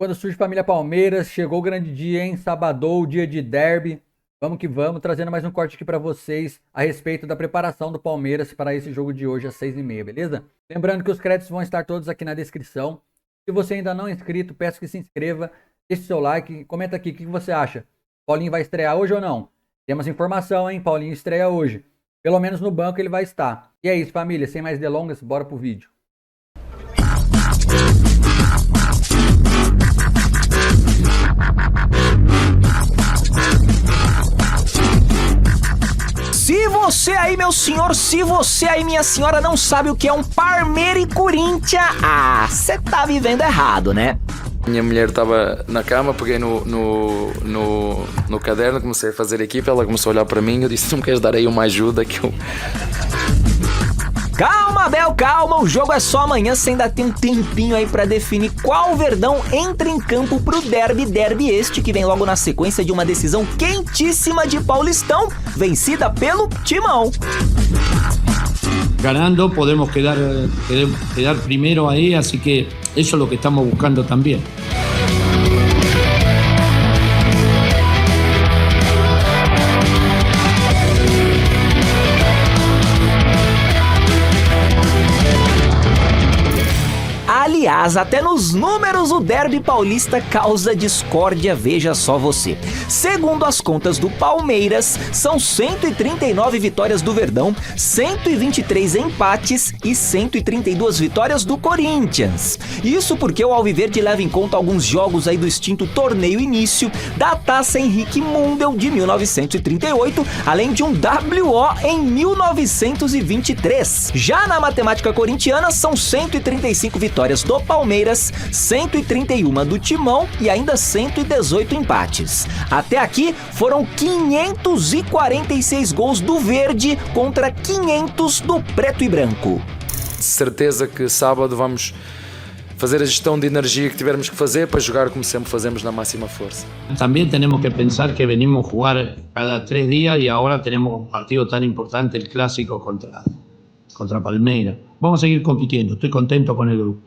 Quando surge família Palmeiras, chegou o grande dia, hein? Sabadão, dia de derby. Vamos que vamos, trazendo mais um corte aqui pra vocês a respeito da preparação do Palmeiras para esse jogo de hoje às 6h30, beleza? Lembrando que os créditos vão estar todos aqui na descrição. Se você ainda não é inscrito, peço que se inscreva, deixe seu like, comenta aqui o que você acha. Paulinho vai estrear hoje ou não? Temos informação, hein? Paulinho estreia hoje. Pelo menos no banco ele vai estar. E é isso, família. Sem mais delongas, bora pro vídeo. Se você aí, meu senhor, se você aí, minha senhora, não sabe o que é um Palmeiras e Corinthians, você tá vivendo errado, né? Minha mulher estava na cama, peguei no caderno, comecei a fazer a equipa, ela começou a olhar para mim, eu disse, não queres dar aí uma ajuda que eu... Calma, Abel, calma, o jogo é só amanhã, você ainda tem um tempinho aí pra definir qual Verdão entra em campo pro derby este que vem logo na sequência de uma decisão quentíssima de Paulistão, vencida pelo Timão. Ganando podemos quedar primero ahí, así que eso es lo que estamos buscando también. Aliás, até nos números o derby paulista causa discórdia, veja só você. Segundo as contas do Palmeiras, são 139 vitórias do Verdão, 123 empates e 132 vitórias do Corinthians. Isso porque o Alviverde leva em conta alguns jogos aí do extinto torneio início da Taça Henrique Mundel de 1938, além de um WO em 1923. Já na matemática corintiana, são 135 vitórias do Palmeiras, 131 do Timão e ainda 118 empates. Até aqui foram 546 gols do Verde contra 500 do Preto e Branco. Certeza que sábado vamos fazer a gestão de energia que tivermos que fazer para jogar como sempre fazemos na máxima força. También tenemos que pensar que venimos a jugar cada 3 días y ahora tenemos un partido tan importante, el clásico contra Palmeiras. Vamos a seguir compitiendo, estoy contento con el grupo.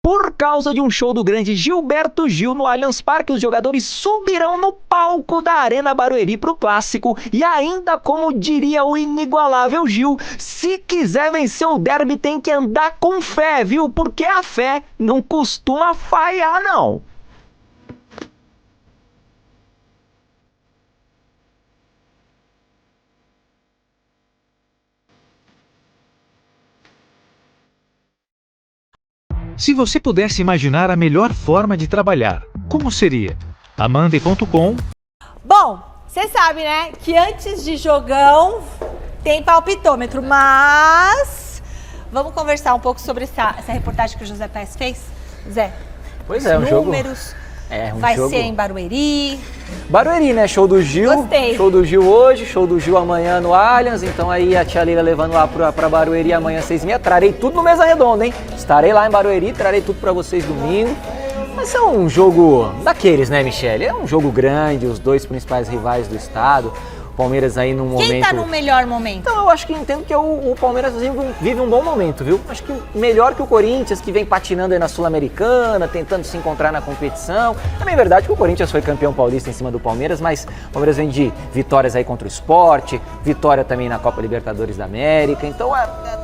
Por causa de um show do grande Gilberto Gil no Allianz Parque, os jogadores subirão no palco da Arena Barueri pro clássico e ainda, como diria o inigualável Gil, se quiser vencer o derby tem que andar com fé, viu? Porque a fé não costuma falhar, não. Se você pudesse imaginar a melhor forma de trabalhar, como seria? Amande.com. Bom, você sabe, né, que antes de jogão tem palpitômetro, mas vamos conversar um pouco sobre essa reportagem que o José Paes fez? Zé, pois é, números, vai jogo... ser em Barueri. Barueri, né? Show do Gil. Gostei. Show do Gil hoje, show do Gil amanhã no Allianz. Então aí a tia Leila levando lá pra Barueri amanhã 6h30. Trarei tudo no Mesa Redonda, hein? Estarei lá em Barueri, trarei tudo pra vocês domingo. Mas é um jogo daqueles, né, Michele? É um jogo grande, os dois principais rivais do estado. Palmeiras aí num momento... Quem tá no melhor momento? Então eu acho que entendo que o Palmeiras vive um bom momento, viu? Acho que melhor que o Corinthians, que vem patinando aí na Sul-Americana, tentando se encontrar na competição. É bem verdade que o Corinthians foi campeão paulista em cima do Palmeiras, mas o Palmeiras vem de vitórias aí contra o Sport, vitória também na Copa Libertadores da América. Então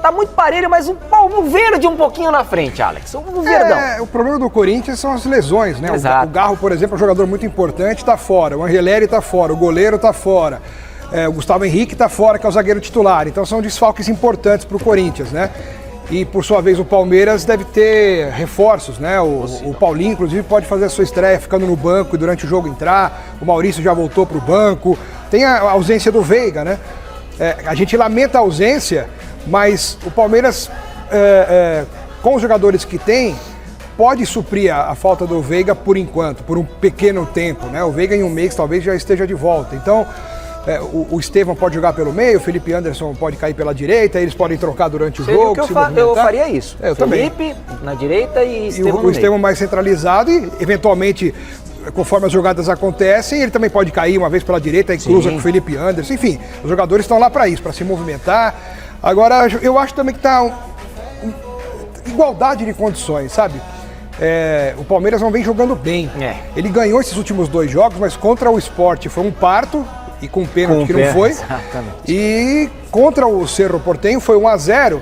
tá muito parelho, mas o Verde um pouquinho na frente, Alex. O Verdão. O problema do Corinthians são as lesões, né? Exato. O Garro, por exemplo, é um jogador muito importante, tá fora. O Angeleri tá fora, o goleiro tá fora. O Gustavo Henrique tá fora, que é o zagueiro titular. Então são desfalques importantes pro Corinthians, né? E por sua vez o Palmeiras deve ter reforços, né? O Paulinho, inclusive, pode fazer a sua estreia ficando no banco e durante o jogo entrar. O Maurício já voltou pro banco. Tem a ausência do Veiga, né? A gente lamenta a ausência, mas o Palmeiras, com os jogadores que tem, pode suprir a falta do Veiga por enquanto, por um pequeno tempo, né? O Veiga em um mês talvez já esteja de volta. Então, o Estevão pode jogar pelo meio, o Felipe Anderson pode cair pela direita, eles podem trocar durante o jogo. Eu faria isso. Eu Felipe também. Na direita e Estevão no meio. O Estevão mais centralizado e, eventualmente, conforme as jogadas acontecem, ele também pode cair uma vez pela direita e cruza com o Felipe Anderson. Enfim, os jogadores estão lá para isso, para se movimentar. Agora, eu acho também que tá igualdade de condições, sabe? O Palmeiras não vem jogando bem. Ele ganhou esses últimos 2 jogos, mas contra o Sport foi um parto, e com pênalti que não foi. Exatamente. E contra o Cerro Porteño foi 1-0,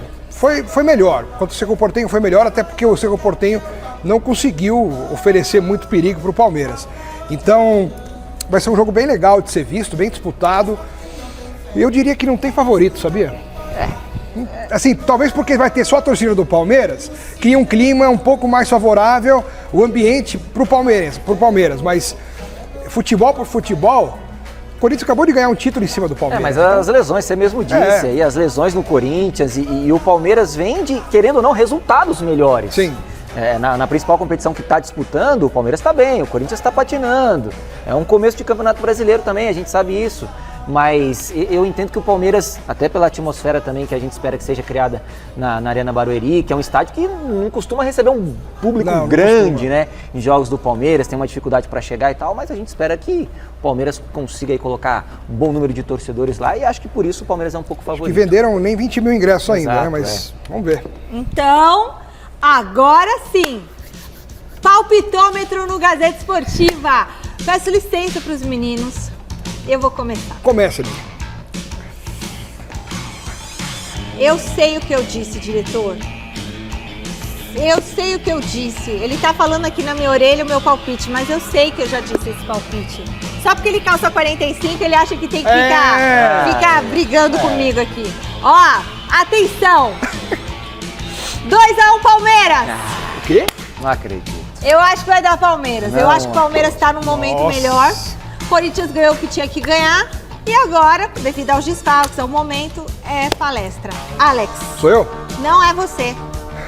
foi melhor. Contra o Cerro Porteño foi melhor, até porque o Cerro Porteño não conseguiu oferecer muito perigo para o Palmeiras. Então, vai ser um jogo bem legal de ser visto, bem disputado. Eu diria que não tem favorito, sabia? Assim, talvez porque vai ter só a torcida do Palmeiras, cria um clima um pouco mais favorável, o ambiente pro Palmeiras, mas futebol por futebol, o Corinthians acabou de ganhar um título em cima do Palmeiras. Mas as lesões, você mesmo disse, aí, as lesões no Corinthians e o Palmeiras vem de, querendo ou não, resultados melhores. Sim. Na principal competição que está disputando, o Palmeiras está bem, o Corinthians está patinando. É um começo de Campeonato Brasileiro também, a gente sabe isso. Mas eu entendo que o Palmeiras, até pela atmosfera também que a gente espera que seja criada na Arena Barueri, que é um estádio que não costuma receber um público grande, né? Em jogos do Palmeiras, tem uma dificuldade para chegar e tal, mas a gente espera que o Palmeiras consiga aí colocar um bom número de torcedores lá e acho que por isso o Palmeiras é um pouco favorito. Que venderam nem 20 mil ingressos ainda, né? Mas vamos ver. Então, agora sim, palpitômetro no Gazeta Esportiva. Peço licença para os meninos. Eu vou começar. Começa, Lili. Eu sei o que eu disse, diretor. Eu sei o que eu disse. Ele tá falando aqui na minha orelha o meu palpite, mas eu sei que eu já disse esse palpite. Só porque ele calça 45, ele acha que tem que ficar brigando comigo aqui. Ó, atenção! 2-1 Palmeiras! O quê? Não acredito. Eu acho que vai dar Palmeiras. Eu acho que o Palmeiras tá num momento melhor. Corinthians ganhou o que tinha que ganhar e agora, devido aos desfalques, ao momento, é palestra. Alex. Sou eu? Não é você.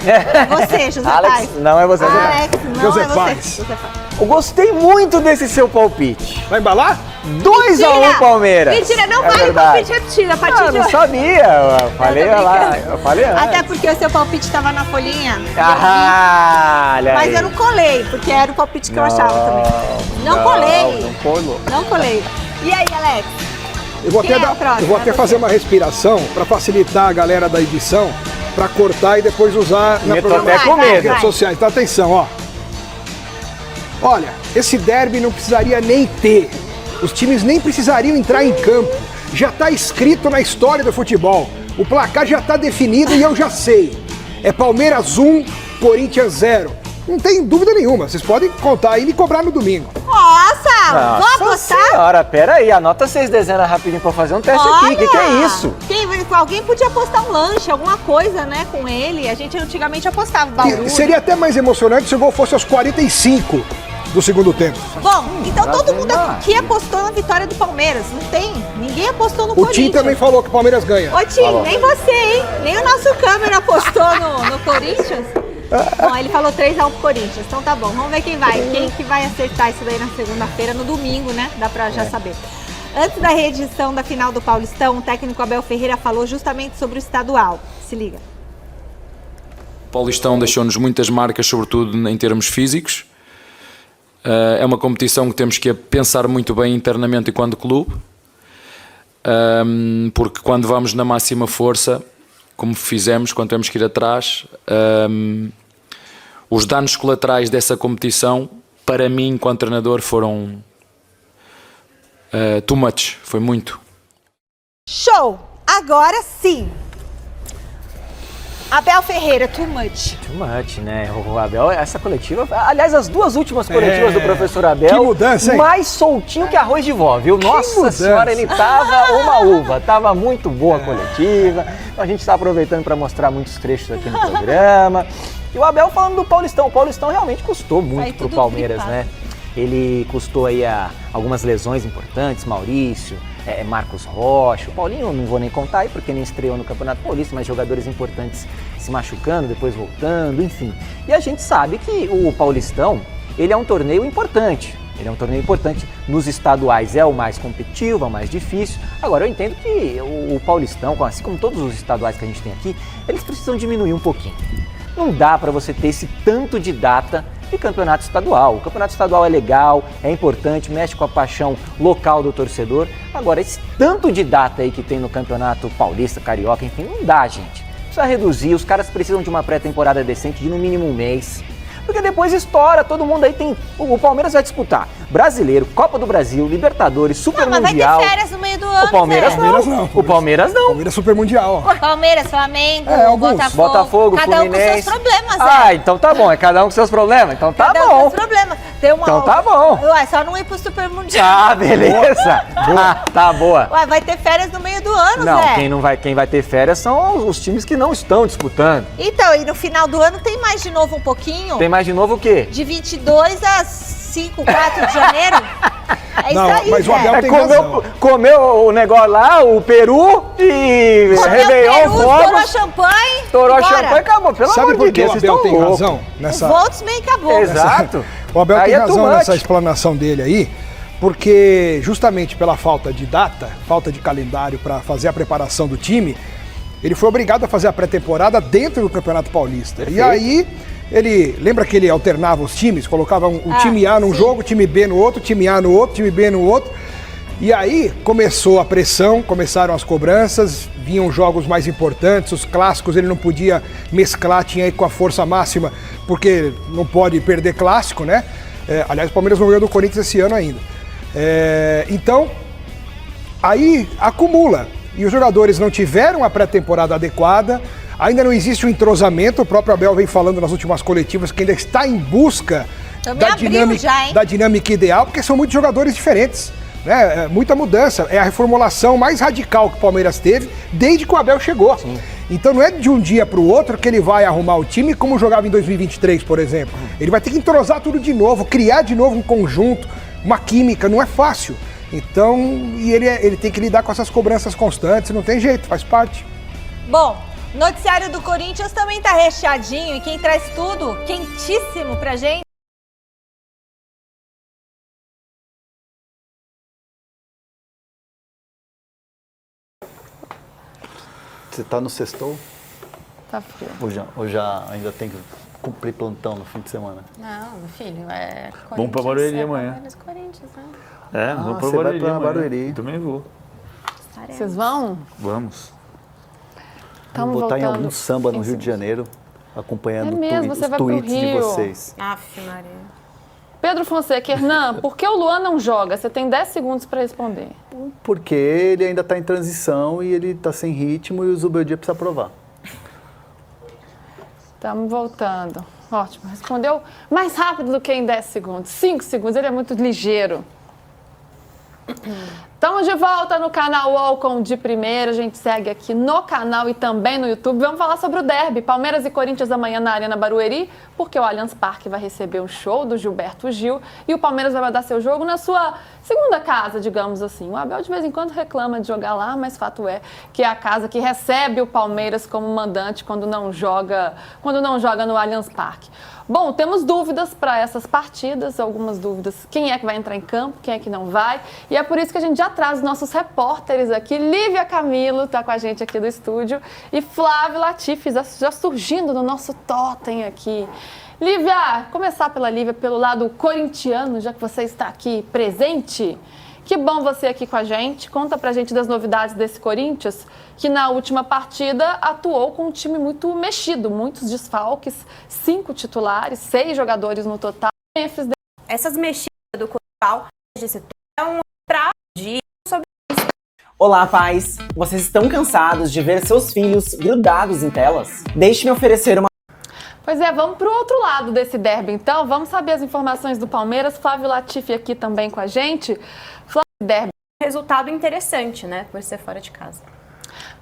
É você, José Alex, Paes. não é você. Alex, não José é você. Paes. José Paes. Eu gostei muito desse seu palpite. Vai embalar? 2-1 Palmeiras. Mentira, não É vale verdade. palpite repetido a partir de não hoje. sabia, eu falei lá, eu falei antes. Até porque o seu palpite estava na folhinha. Olha Mas aí. eu não colei, porque era o palpite que eu achava também. Não colei. Não colou. Não colei. E aí, Alex? Eu vou Quem até, é o próximo? eu vou até fazer uma respiração para facilitar a galera da edição, para cortar e depois usar na Eu tô programação até com medo. das redes sociais. Então atenção, ó. Olha, esse derby não precisaria nem ter. Os times nem precisariam entrar em campo. Já está escrito na história do futebol. O placar já está definido e eu já sei. É Palmeiras 1, Corinthians 0. Não tem dúvida nenhuma. Vocês podem contar aí e me cobrar no domingo. Nossa! Vou apostar? Senhora, pera aí, anota 6 dezenas rapidinho pra fazer um teste aqui. O que é isso? Alguém podia apostar um lanche, alguma coisa, né, com ele. A gente antigamente apostava Bauru. Seria até mais emocionante se o gol fosse aos 45 do segundo tempo. Bom, então todo mundo aqui apostou na vitória do Palmeiras. Não tem? Ninguém apostou no O Corinthians. Tim também falou que o Palmeiras ganha. Ô, Tim, nem você, hein? Nem o nosso câmera apostou no Corinthians. Bom, ele falou 3-1 pro Corinthians. Então tá bom, vamos ver quem vai. Quem que vai acertar isso daí na segunda-feira, no domingo, né? Dá pra já saber. Antes da reedição da final do Paulistão, o técnico Abel Ferreira falou justamente sobre o estadual. Se liga. O Paulistão deixou-nos muitas marcas, sobretudo em termos físicos. É uma competição que temos que pensar muito bem internamente enquanto clube, porque quando vamos na máxima força, como fizemos, quando temos que ir atrás, os danos colaterais dessa competição, para mim, enquanto treinador, foram too much, foi muito. Show! Agora sim! Abel Ferreira, too much. Too much, né? O Abel, essa coletiva, aliás, as duas últimas coletivas do professor Abel, que mudança, hein? mais soltinho que arroz de vó, viu? Nossa senhora, ele tava uma uva, tava muito boa a coletiva. Então a gente está aproveitando para mostrar muitos trechos aqui no programa. E o Abel falando do Paulistão, o Paulistão realmente custou muito pro Palmeiras, né? Ele custou aí algumas lesões importantes, Maurício, Marcos Rocha, o Paulinho não vou nem contar aí porque nem estreou no Campeonato Paulista, mas jogadores importantes se machucando, depois voltando, enfim. E a gente sabe que o Paulistão, ele é um torneio importante. Ele é um torneio importante nos estaduais, é o mais competitivo, é o mais difícil. Agora eu entendo que o Paulistão, assim como todos os estaduais que a gente tem aqui, eles precisam diminuir um pouquinho. Não dá para você ter esse tanto de data e campeonato estadual. O campeonato estadual é legal, é importante, mexe com a paixão local do torcedor. Agora, esse tanto de data aí que tem no campeonato paulista, carioca, enfim, não dá, gente. Precisa reduzir, os caras precisam de uma pré-temporada decente de no mínimo um mês. Porque depois estoura, todo mundo aí tem... O Palmeiras vai disputar Brasileiro, Copa do Brasil, Libertadores, Super Mas Mundial. vai ter férias no meio do ano, O Palmeiras Zé. não. O Palmeiras não. Palmeiras Super Mundial, ó. Palmeiras, Flamengo, alguns. Botafogo, cada um com Fluminense. seus problemas, Zé. Ah, então tá bom, é cada um com seus problemas. Então tá Cada um com bom. seus problemas. Tem uma... Então tá bom. Ué, só não ir pro Super Mundial. Ah, beleza. Tá boa. Ué, vai ter férias no meio do ano, Não, Zé. quem vai ter férias são os times que não estão disputando. Então, e no final do ano tem mais de novo um pouquinho? Tem mais de novo o quê? De 22 a 5, 4 de janeiro? É Não, isso aí, mas o Zé. Abel tem razão. Comeu o negócio lá, o Peru e Réveillon Peru, estourou fogos. champanhe. Estourou bora. champanhe e acabou. Pelo Sabe amor por de que Deus, o vocês Abel estão tem loucos. razão O nessa... Volts bem acabou. Exato. O Abel Aí tem é razão too much. nessa explanação dele aí, porque justamente pela falta de data, falta de calendário para fazer a preparação do time, ele foi obrigado a fazer a pré-temporada dentro do Campeonato Paulista. E aí, ele lembra que ele alternava os times, colocava o time A num jogo, time B no outro, time A no outro, time B no outro. E aí começou a pressão, começaram as cobranças, vinham jogos mais importantes, os clássicos ele não podia mesclar, tinha aí com a força máxima, porque não pode perder clássico, né? Aliás, o Palmeiras não ganhou do Corinthians esse ano ainda. Então, aí acumula. E os jogadores não tiveram a pré-temporada adequada, ainda não existe um entrosamento, o próprio Abel vem falando nas últimas coletivas que ainda está em busca da dinâmica ideal, porque são muitos jogadores diferentes. Né? Muita mudança, é a reformulação mais radical que o Palmeiras teve desde que o Abel chegou. Sim. Então não é de um dia para o outro que ele vai arrumar o time como jogava em 2023, por exemplo. Ele vai ter que entrosar tudo de novo, criar de novo um conjunto, uma química, não é fácil. Então, e ele tem que lidar com essas cobranças constantes, não tem jeito, faz parte. Bom, o noticiário do Corinthians também tá recheadinho e quem traz tudo quentíssimo pra gente. Você tá no sextou? Tá frio. Ou já ainda tem que cumprir plantão no fim de semana? Não, meu filho, é Corinthians. Vamos pra Barueri amanhã. Palmeiras, Corinthians, né? Vamos pra você Barueri vai pra amanhã. Barueri. Também vou. Vocês vão? Vamos. Estamos Vou estar em voltando algum samba no em Rio de Janeiro, acompanhando É mesmo, os você vai pro tweets de Rio. vocês. Aff, Maria. Pedro Fonseca, Hernan, por que o Luan não joga? Você tem 10 segundos para responder. Porque ele ainda está em transição e ele está sem ritmo e o Zubeldia precisa provar. Estamos voltando. Ótimo, respondeu mais rápido do que em 10 segundos. 5 segundos, ele é muito ligeiro. Estamos de volta no canal UOL com De Primeira. A gente segue aqui no canal e também no YouTube. Vamos falar sobre o derby. Palmeiras e Corinthians amanhã na Arena Barueri, porque o Allianz Parque vai receber um show do Gilberto Gil e o Palmeiras vai mandar seu jogo na sua segunda casa, digamos assim. O Abel de vez em quando reclama de jogar lá, mas fato é que é a casa que recebe o Palmeiras como mandante quando não joga no Allianz Parque. Bom, temos dúvidas para essas partidas, algumas dúvidas. Quem é que vai entrar em campo, quem é que não vai. E é por isso que a gente já traz os nossos repórteres aqui. Lívia Camilo está com a gente aqui do estúdio e Flávio Latifi já surgindo no nosso totem aqui. Lívia, começar pela Lívia, pelo lado corintiano, já que você está aqui presente. Que bom você aqui com a gente. Conta pra gente das novidades desse Corinthians, que na última partida atuou com um time muito mexido, muitos desfalques, 5 titulares, 6 jogadores no total. Essas mexidas do Corinthians é um prazo de sobre isso. Olá, pais! Vocês estão cansados de ver seus filhos grudados em telas? Deixe-me oferecer uma... Pois é, vamos para o outro lado desse derby, então. Vamos saber as informações do Palmeiras. Flávio Latifi aqui também com a gente. Flávio, derby. Resultado interessante, né? Por ser fora de casa.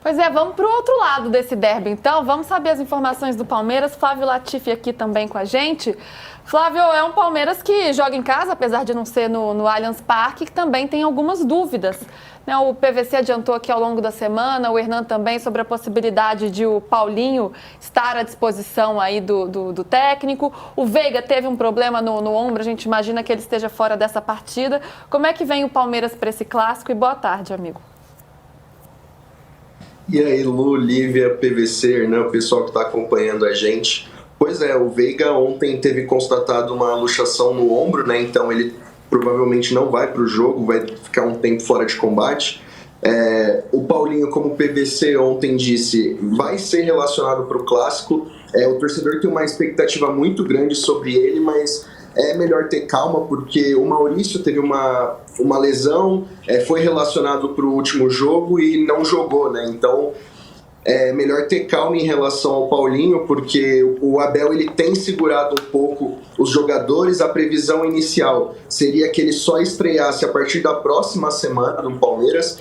Pois é, vamos para o outro lado desse derby, então. Vamos saber as informações do Palmeiras. Flávio Latifi aqui também com a gente. Flávio, é um Palmeiras que joga em casa, apesar de não ser no Allianz Parque, que também tem algumas dúvidas. O PVC adiantou aqui ao longo da semana, o Hernan também, sobre a possibilidade de o Paulinho estar à disposição aí do técnico. O Veiga teve um problema no ombro, a gente imagina que ele esteja fora dessa partida. Como é que vem o Palmeiras para esse clássico? E boa tarde, amigo. E aí, Lu, Lívia, PVC, Hernan, o pessoal que está acompanhando a gente. Pois é, o Veiga ontem teve constatado uma luxação no ombro, né? Então ele provavelmente não vai para o jogo, vai ficar um tempo fora de combate. O Paulinho, como o PVC ontem disse, vai ser relacionado para o Clássico. O torcedor tem uma expectativa muito grande sobre ele, mas é melhor ter calma, porque o Maurício teve uma lesão, foi relacionado para o último jogo e não jogou, né? Então é melhor ter calma em relação ao Paulinho, porque o Abel ele tem segurado um pouco os jogadores. A previsão inicial seria que ele só estreasse a partir da próxima semana no Palmeiras,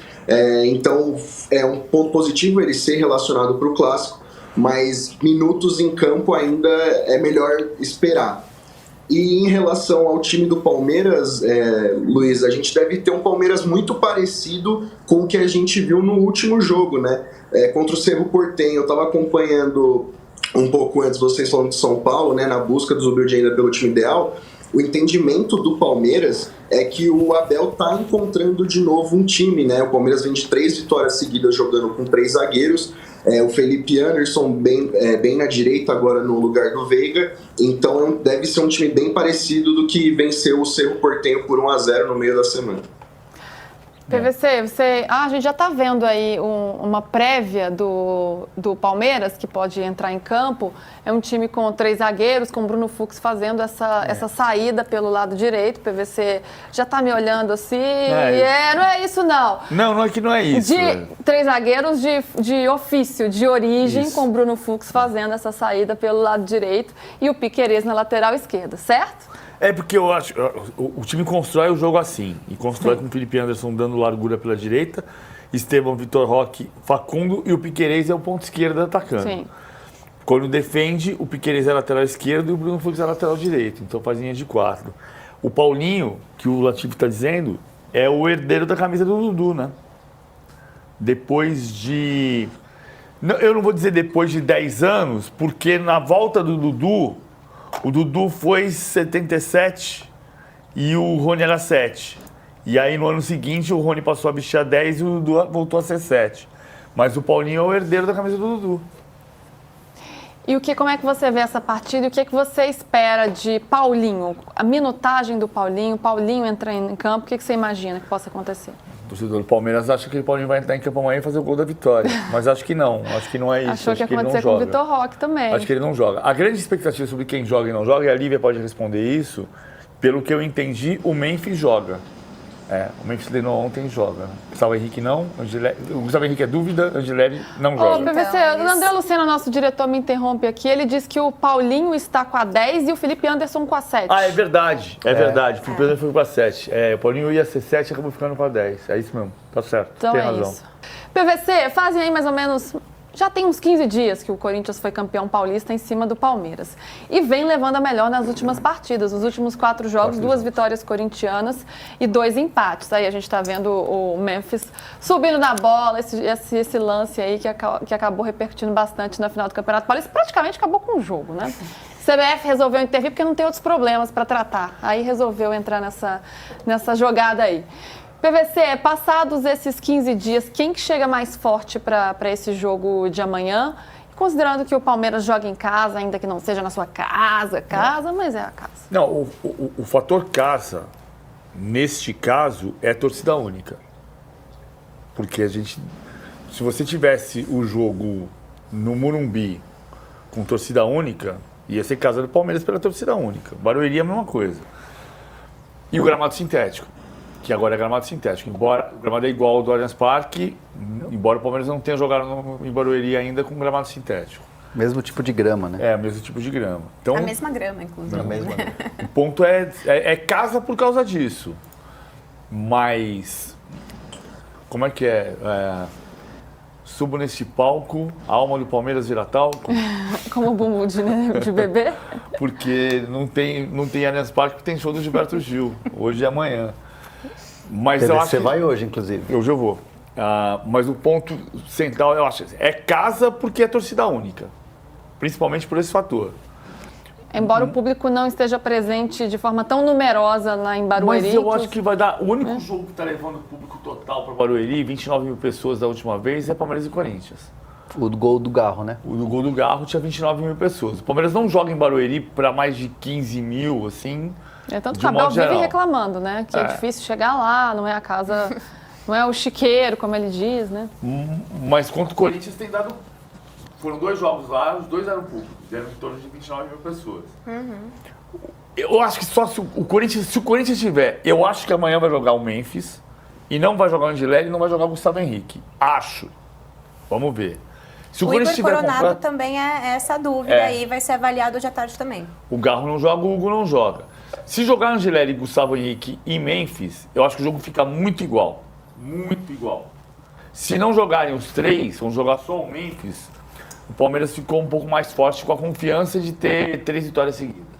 então é um ponto positivo ele ser relacionado para o Clássico, mas minutos em campo ainda é melhor esperar. E em relação ao time do Palmeiras, Luiz, a gente deve ter um Palmeiras muito parecido com o que a gente viu no último jogo, né? Contra o Cerro Porteño. Eu estava acompanhando um pouco antes vocês falando de São Paulo, né? Na busca do Zubeldia ainda pelo time ideal. O entendimento do Palmeiras é que o Abel tá encontrando de novo um time, né? O Palmeiras vem de 3 vitórias seguidas jogando com 3 zagueiros. O Felipe Anderson bem na direita agora no lugar do Veiga. Então deve ser um time bem parecido do que venceu o Cerro Porteño por 1-0 no meio da semana. PVC, a gente já está vendo aí uma prévia do Palmeiras, que pode entrar em campo. É um time com 3 zagueiros, com o Bruno Fux fazendo essa saída pelo lado direito. PVC já está me olhando assim. Não é isso, não. Não é que não é isso. 3 zagueiros de ofício, de origem, isso, com o Bruno Fux fazendo essa saída pelo lado direito e o Piquerez na lateral esquerda, certo? Porque eu acho o time constrói o jogo assim, e constrói com o Felipe Anderson dando largura pela direita, Estevão, Vitor Roque, Facundo, e o Piquerez é o ponto esquerdo atacando. Sim. Quando defende, o Piquerez é lateral esquerdo e o Bruno Fux é lateral direito, então faz linha de 4. O Paulinho, que o Latifi está dizendo, é o herdeiro da camisa do Dudu, né? Depois de... Eu não vou dizer depois de 10 anos, porque na volta do Dudu, o Dudu foi 77 e o Rony era 7. E aí no ano seguinte o Rony passou a vestir a 10 e o Dudu voltou a ser 7. Mas o Paulinho é o herdeiro da camisa do Dudu. E como é que você vê essa partida e o que você espera de Paulinho? A minutagem do Paulinho entra em campo, o que você imagina que possa acontecer? O torcedor do Palmeiras acha que o Paulinho vai entrar em campo amanhã e fazer o gol da vitória. Mas acho que não é isso. Achou que ia acontecer com o Vitor Roque também. Acho que ele não joga. A grande expectativa sobre quem joga e não joga, e a Lívia pode responder isso, pelo que eu entendi, o Memphis joga. O Memphis treinou ontem e joga. Gustavo Henrique não, o Gustavo Henrique é dúvida, Angelelli não joga. PVC, o André Lucena, nosso diretor, me interrompe aqui, ele disse que o Paulinho está com a 10 e o Felipe Anderson com a 7. É verdade, verdade. O Felipe Anderson foi com a 7. O Paulinho ia ser 7 e acabou ficando com a 10. É isso mesmo, tá certo, então tem razão. Isso. PVC, fazem aí mais ou menos... Já tem uns 15 dias que o Corinthians foi campeão paulista em cima do Palmeiras. E vem levando a melhor nas últimas partidas. Nos últimos 4 jogos, 2 vitórias corintianas e 2 empates. Aí a gente está vendo o Memphis subindo na bola, esse lance aí que acabou repercutindo bastante na final do Campeonato Paulista. Praticamente acabou com o jogo, né? CBF resolveu intervir porque não tem outros problemas para tratar. Aí resolveu entrar nessa jogada aí. PVC, passados esses 15 dias, quem que chega mais forte para esse jogo de amanhã? Considerando que o Palmeiras joga em casa, ainda que não seja na sua casa, mas é a casa. Não, o fator casa, neste caso, é a torcida única. Porque se você tivesse o jogo no Morumbi com torcida única, ia ser casa do Palmeiras pela torcida única. Barueri é a mesma coisa. E o gramado sintético, que agora é gramado sintético. Embora o gramado é igual ao do Allianz Parque, embora o Palmeiras não tenha jogado em Barueri ainda com gramado sintético. Mesmo tipo de grama, né? O mesmo tipo de grama. Então, a mesma grama, inclusive. A mesma grama. O ponto é casa por causa disso. Mas, como é que é? Subo nesse palco, a alma do Palmeiras vira talco. Como o bumbum de bebê? Porque não tem Allianz Parque, porque tem show do Gilberto Gil, hoje e amanhã. Mas eu acho você vai hoje, inclusive. Hoje eu vou. Mas o ponto central, eu acho, é casa porque é torcida única. Principalmente por esse fator. Embora o público não esteja presente de forma tão numerosa em Barueri. Mas eu acho que vai dar... O único jogo que está levando o público total para Barueri, 29 mil pessoas da última vez, é Palmeiras e Corinthians. O gol do Garro, né? O gol do Garro tinha 29 mil pessoas. O Palmeiras não joga em Barueri para mais de 15 mil, assim. Tanto que o Abel vive reclamando, né? Que é difícil chegar lá, não é a casa, não é o chiqueiro, como ele diz, né? Mas contra o Corinthians tem dado... Foram 2 jogos lá, os 2 eram públicos, deram em torno de 29 mil pessoas. Eu acho que só se o Corinthians tiver, eu acho que amanhã vai jogar o Memphis e não vai jogar o Angelelli e não vai jogar o Gustavo Henrique. Acho. Vamos ver. Se o Igor Coronado também é essa dúvida aí, vai ser avaliado hoje à tarde também. O Garro não joga, o Hugo não joga. Se jogar Angelelli, Gustavo Henrique e Memphis, eu acho que o jogo fica muito igual. Muito igual. Se não jogarem os 3, vão jogar só o Memphis, o Palmeiras ficou um pouco mais forte com a confiança de ter 3 vitórias seguidas.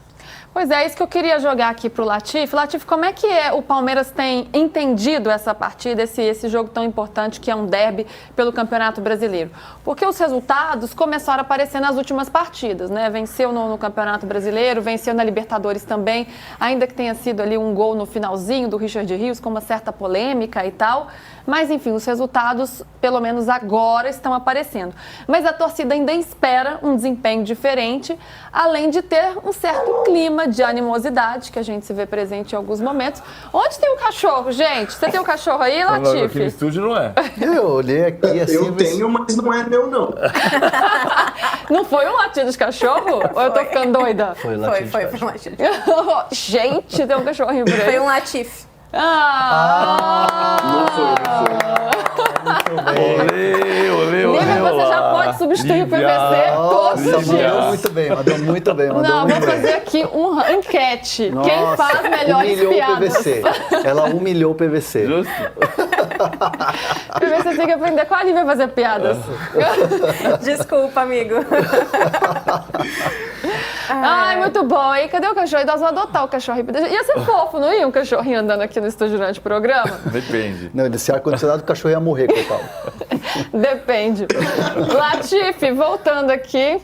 Pois é, isso que eu queria jogar aqui pro Latif. Latif, como é que o Palmeiras tem entendido essa partida, esse jogo tão importante que é um derby pelo Campeonato Brasileiro? Porque os resultados começaram a aparecer nas últimas partidas, né? Venceu no Campeonato Brasileiro, venceu na Libertadores também, ainda que tenha sido ali um gol no finalzinho do Richard Rios, com uma certa polêmica e tal. Mas, enfim, os resultados, pelo menos agora, estão aparecendo. Mas a torcida ainda espera um desempenho diferente, além de ter um certo clima de animosidade, que a gente se vê presente em alguns momentos. Onde tem o cachorro, gente? Você tem um cachorro aí, Latif? Aqui no estúdio não é. Eu olhei aqui assim... Eu tenho, mas não é meu, não. Não foi um latido de cachorro? Ou eu tô ficando doida? Foi latido Foi um latido. Gente, tem um cachorrinho por aí. Foi um Latif. Não foi. Olê, Lívia, você já pode substituir o PVC todos os dias. Mandou muito bem. Não, vou fazer aqui uma enquete. Nossa, quem faz melhores humilhou piadas? O PVC. Ela humilhou o PVC. Justo. PVC tem que aprender com a Lívia a fazer piadas. Desculpa, amigo. Ai, muito bom. E cadê o cachorro? Nós vamos adotar o cachorro. Ia ser fofo, não ia um cachorrinho andando aqui no estúdio durante o programa? Depende. Não, desse ar-condicionado o cachorro ia morrer, coitado. Depende. Latif, voltando aqui,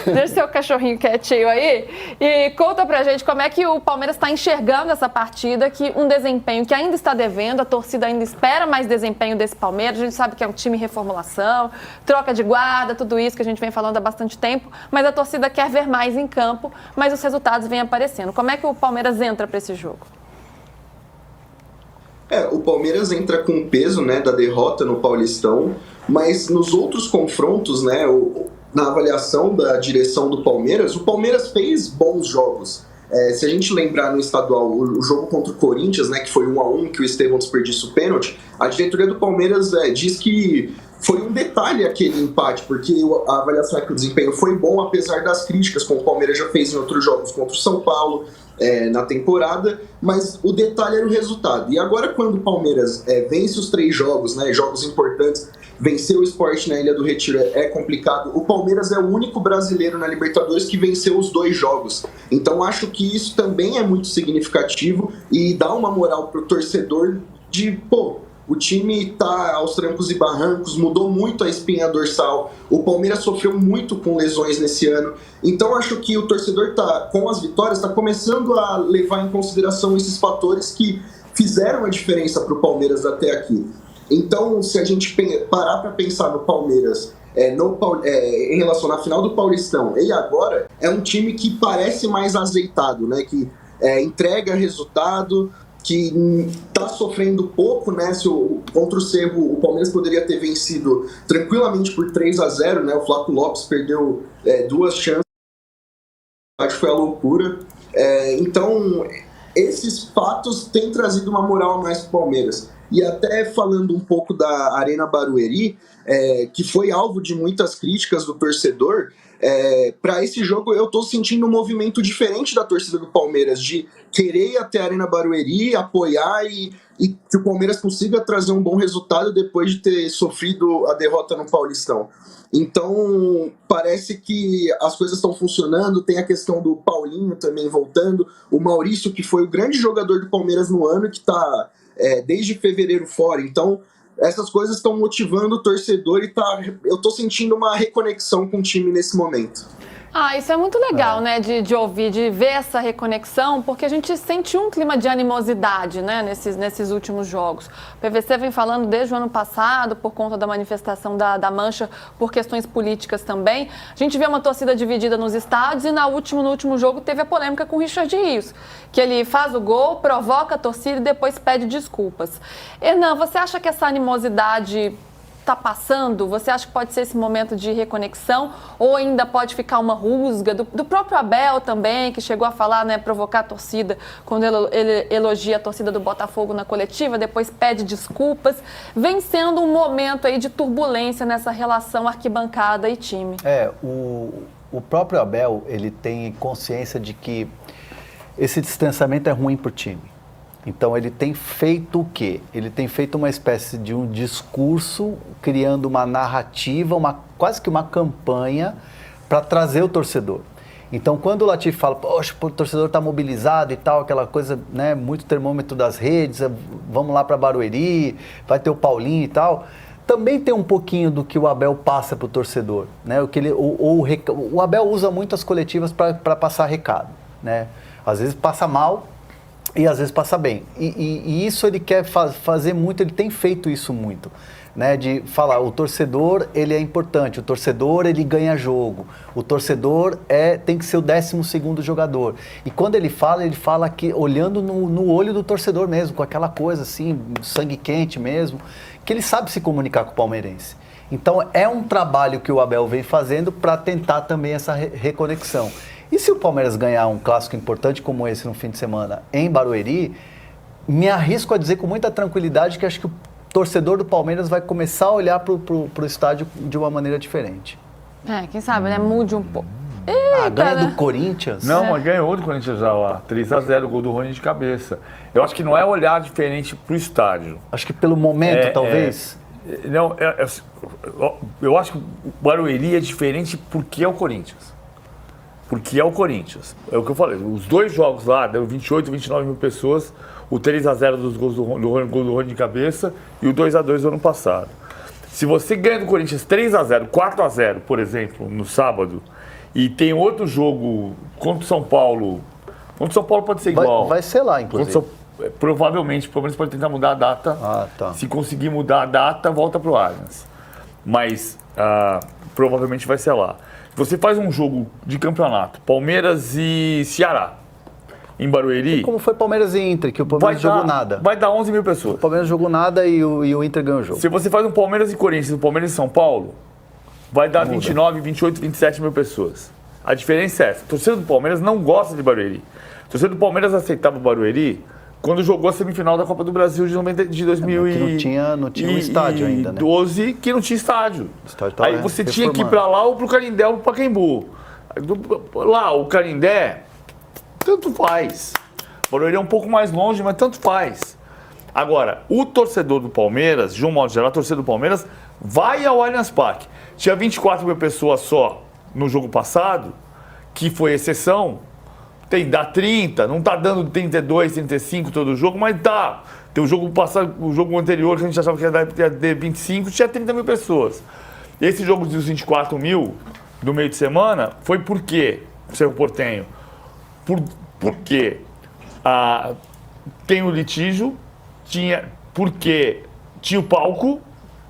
deixa seu cachorrinho quietinho aí e conta pra gente como é que o Palmeiras está enxergando essa partida, que um desempenho que ainda está devendo, a torcida ainda espera mais desempenho desse Palmeiras, a gente sabe que é um time em reformulação, troca de guarda, tudo isso que a gente vem falando há bastante tempo, mas a torcida quer ver mais em campo, mas os resultados vêm aparecendo. Como é que o Palmeiras entra para esse jogo? O Palmeiras entra com peso, né, da derrota no Paulistão, mas nos outros confrontos, né, na avaliação da direção do Palmeiras, o Palmeiras fez bons jogos. Se a gente lembrar no estadual o jogo contra o Corinthians, né, que foi 1-1, que o Estevão desperdiça o pênalti, a diretoria do Palmeiras diz que foi um detalhe aquele empate, porque a avaliação é que o desempenho foi bom, apesar das críticas, como o Palmeiras já fez em outros jogos contra o São Paulo na temporada, mas o detalhe era o resultado. E agora, quando o Palmeiras vence os 3 jogos, né, jogos importantes, vencer o Sport na Ilha do Retiro é complicado. O Palmeiras é o único brasileiro na Libertadores que venceu os 2 jogos. Então acho que isso também é muito significativo e dá uma moral pro torcedor de, o time tá aos trancos e barrancos, mudou muito a espinha dorsal. O Palmeiras sofreu muito com lesões nesse ano. Então acho que o torcedor com as vitórias, está começando a levar em consideração esses fatores que fizeram a diferença para o Palmeiras até aqui. Então, se a gente parar para pensar no Palmeiras em relação à final do Paulistão e agora, é um time que parece mais azeitado, né? Que entrega resultado, que está sofrendo pouco, né? Contra o Cerro, o Palmeiras poderia ter vencido tranquilamente por 3-0, né? O Flávio Lopes perdeu 2 chances, acho que foi a loucura. Então, esses fatos têm trazido uma moral a mais para o Palmeiras. E até falando um pouco da Arena Barueri, que foi alvo de muitas críticas do torcedor, para esse jogo eu estou sentindo um movimento diferente da torcida do Palmeiras, de querer ir até a Arena Barueri, apoiar e que o Palmeiras consiga trazer um bom resultado depois de ter sofrido a derrota no Paulistão. Então, parece que as coisas estão funcionando, tem a questão do Paulinho também voltando, o Maurício, que foi o grande jogador do Palmeiras no ano, que está desde fevereiro fora. Então, essas coisas estão motivando o torcedor e eu estou sentindo uma reconexão com o time nesse momento. Ah, isso é muito legal, né, de ouvir, de ver essa reconexão, porque a gente sente um clima de animosidade, né, nesses últimos jogos. O PVC vem falando desde o ano passado, por conta da manifestação da Mancha, por questões políticas também. A gente vê uma torcida dividida nos estádios e no último jogo teve a polêmica com o Richard Rios, que ele faz o gol, provoca a torcida e depois pede desculpas. Hernan, você acha que essa animosidade está passando? Você acha que pode ser esse momento de reconexão ou ainda pode ficar uma rusga do próprio Abel também, que chegou a falar, né, provocar a torcida quando ele elogia a torcida do Botafogo na coletiva, depois pede desculpas, vem sendo um momento aí de turbulência nessa relação arquibancada e time. O próprio Abel, ele tem consciência de que esse distanciamento é ruim para o time. Então ele tem feito o quê? Ele tem feito uma espécie de um discurso, criando uma narrativa, quase que uma campanha para trazer o torcedor. Então quando o Latif fala, poxa, o torcedor está mobilizado e tal, aquela coisa, né, muito termômetro das redes, vamos lá para Barueri, vai ter o Paulinho e tal, também tem um pouquinho do que o Abel passa para o torcedor, né? O Abel usa muito as coletivas para passar recado, né? Às vezes passa mal, e às vezes passa bem. E isso ele quer fazer muito, ele tem feito isso muito. Né, de falar, o torcedor ele é importante, o torcedor ele ganha jogo, o torcedor tem que ser o 12º jogador. E quando ele fala que olhando no olho do torcedor mesmo, com aquela coisa assim, sangue quente mesmo, que ele sabe se comunicar com o palmeirense. Então é um trabalho que o Abel vem fazendo para tentar também essa reconexão. E se o Palmeiras ganhar um clássico importante como esse no fim de semana em Barueri, me arrisco a dizer com muita tranquilidade que acho que o torcedor do Palmeiras vai começar a olhar para o estádio de uma maneira diferente. Quem sabe, né? Mude um pouco. Ganha do Corinthians? Não, mas ganhou do Corinthians já lá. 3-0, gol do Rony de cabeça. Eu acho que não é olhar diferente para o estádio. Acho que pelo momento, talvez. Não, eu acho que o Barueri é diferente porque é o Corinthians. Porque é o Corinthians. É o que eu falei. Os dois jogos lá, deu 28, 29 mil pessoas. O 3-0 dos gols do Rony de cabeça e o 2-2 do ano passado. Se você ganha do Corinthians 3-0, 4-0, por exemplo, no sábado, e tem outro jogo contra o São Paulo. Contra o São Paulo pode ser igual. Vai ser lá, inclusive. Provavelmente, pelo menos pode tentar mudar a data. Tá. Se conseguir mudar a data, volta pro Allianz. Mas provavelmente vai ser lá. Você faz um jogo de campeonato, Palmeiras e Ceará, em Barueri. Como foi Palmeiras e Inter, que o Palmeiras jogou nada. Vai dar 11 mil pessoas. O Palmeiras jogou nada e o Inter ganhou o jogo. Se você faz um Palmeiras e Corinthians, um Palmeiras e São Paulo, vai dar 29, 28, 27 mil pessoas. A diferença é essa. A torcida do Palmeiras não gosta de Barueri. A torcida do Palmeiras aceitava o Barueri quando jogou a semifinal da Copa do Brasil de 2000 que não tinha um estádio ainda, né? 12, que não tinha estádio. Aí você tinha que ir pra lá ou pro Canindé ou pro Pacaembu. Lá, o Canindé, tanto faz. O Barueri é um pouco mais longe, mas tanto faz. Agora, o torcedor do Palmeiras, de um modo geral, a torcida do Palmeiras vai ao Allianz Parque. Tinha 24 mil pessoas só no jogo passado, que foi exceção. Dá 30, não tá dando 32, 35 todo jogo, mas dá. Tem o jogo passado, o jogo anterior que a gente achava que ia dar 25, tinha 30 mil pessoas. Esse jogo dos 24 mil do meio de semana foi por quê, seu Portenho? Porque tem o litígio, porque tinha o palco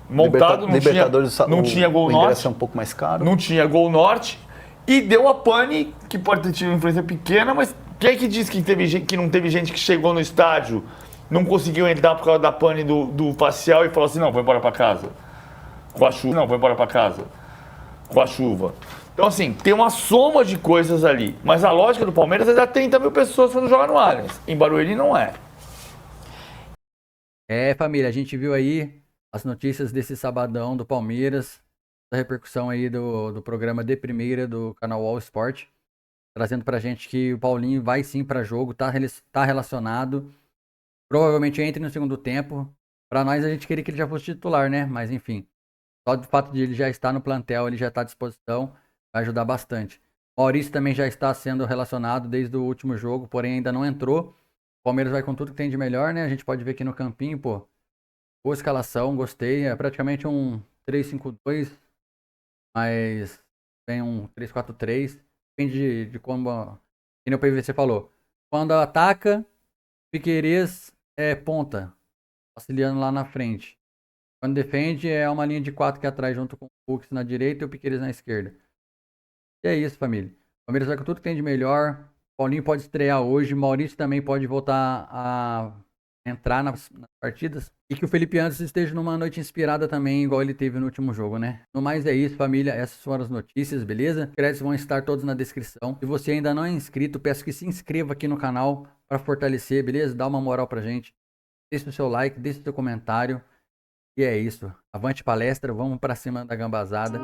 montado, não tinha Gol Norte. É um pouco mais caro. Não tinha Gol Norte. E deu a pane, que pode ter tido uma influência pequena, mas quem é que disse que não teve gente que chegou no estádio, não conseguiu entrar por causa da pane do facial e falou assim, não, vou embora para casa. Com a chuva. Não, vou embora para casa. Com a chuva. Então, assim, tem uma soma de coisas ali. Mas a lógica do Palmeiras é dar 30 mil pessoas quando jogar no Allianz. Em Barueri não é. Família, a gente viu aí as notícias desse sabadão do Palmeiras. A repercussão aí do programa de primeira do canal All Sport, trazendo pra gente que o Paulinho vai sim pra jogo, tá relacionado, provavelmente entre no segundo tempo. Pra nós a gente queria que ele já fosse titular, né? Mas enfim, só do fato de ele já estar no plantel, ele já tá à disposição, vai ajudar bastante. Maurício também já está sendo relacionado desde o último jogo, porém ainda não entrou. O Palmeiras vai com tudo que tem de melhor, né? A gente pode ver aqui no campinho, pô, boa escalação, gostei, é praticamente um 3-5-2. Mas tem um 3-4-3. depende de como, como o PVC falou. Quando ataca, Piquerez é ponta, auxiliando lá na frente. Quando defende, é uma linha de 4 aqui atrás, junto com o Fux na direita e o Piquerez na esquerda. E é isso, família. O Palmeiras vai com tudo que tem de melhor. Paulinho pode estrear hoje. Maurício também pode voltar a entrar nas partidas. E que o Felipe Anderson esteja numa noite inspirada também, igual ele teve no último jogo, né? No mais é isso, família. Essas foram as notícias, beleza? Os créditos vão estar todos na descrição. Se você ainda não é inscrito, peço que se inscreva aqui no canal para fortalecer, beleza? Dá uma moral pra gente. Deixe o seu like, deixe o seu comentário. E é isso. Avante palestra, vamos pra cima da gambazada.